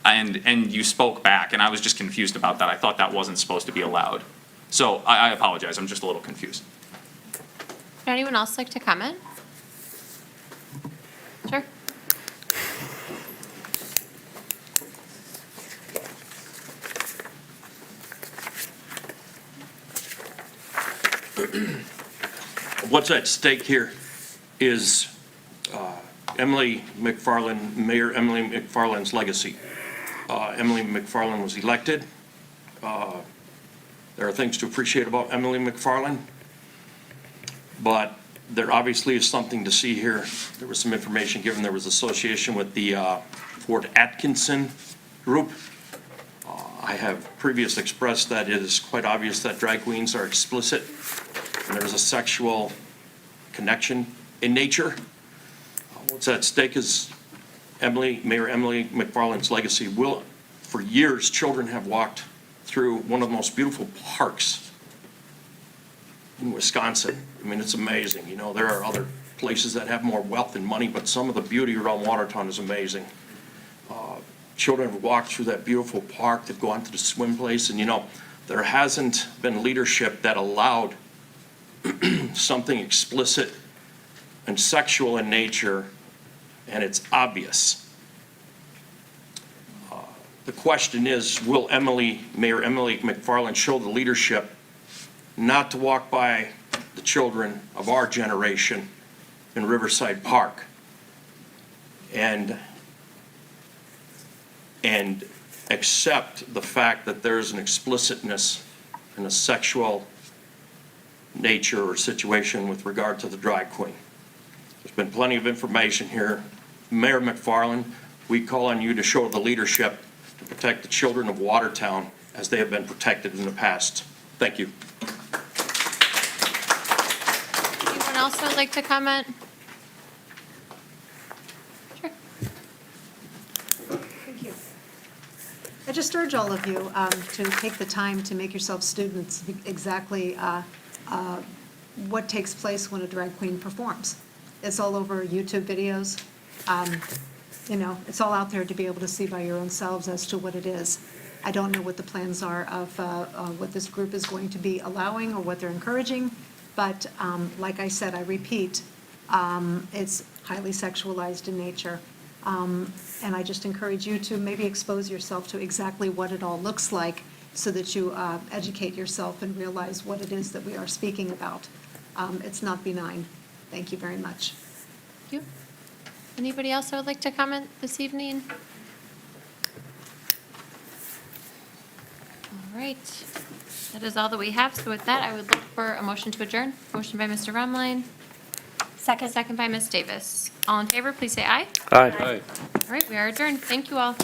S12: and you spoke back, and I was just confused about that. I thought that wasn't supposed to be allowed. So I apologize, I'm just a little confused.
S3: Would anyone else like to comment? Sure.
S13: What's at stake here is Emily McFarland, Mayor Emily McFarland's legacy. Emily McFarland was elected. There are things to appreciate about Emily McFarland, but there obviously is something to see here. There was some information given. There was association with the Fort Atkinson group. I have previously expressed that it is quite obvious that drag queens are explicit and there is a sexual connection in nature. What's at stake is Mayor Emily McFarland's legacy. For years, children have walked through one of the most beautiful parks in Wisconsin. I mean, it's amazing. You know, there are other places that have more wealth and money, but some of the beauty around Watertown is amazing. Children have walked through that beautiful park, they've gone to the swim place, and you know, there hasn't been leadership that allowed something explicit and sexual in nature, and it's obvious. The question is, will Mayor Emily McFarland show the leadership not to walk by the children of our generation in Riverside Park and accept the fact that there is an explicitness and a sexual nature or situation with regard to the drag queen. There's been plenty of information here. Mayor McFarland, we call on you to show the leadership to protect the children of Watertown as they have been protected in the past. Thank you.
S3: Anyone else would like to comment?
S1: Thank you. I just urge all of you to take the time to make yourselves students of exactly what takes place when a drag queen performs. It's all over YouTube videos. You know, it's all out there to be able to see by your own selves as to what it is. I don't know what the plans are of what this group is going to be allowing or what they're encouraging, but like I said, I repeat, it's highly sexualized in nature. And I just encourage you to maybe expose yourself to exactly what it all looks like so that you educate yourself and realize what it is that we are speaking about. It's not benign. Thank you very much.
S3: Thank you. Anybody else that would like to comment this evening? All right. That is all that we have. So with that, I would look for a motion to adjourn. Motion by Mr. Rumline. Second. Second by Ms. Davis. All in favor, please say aye.
S17: Aye.
S3: All right, we are adjourned. Thank you all.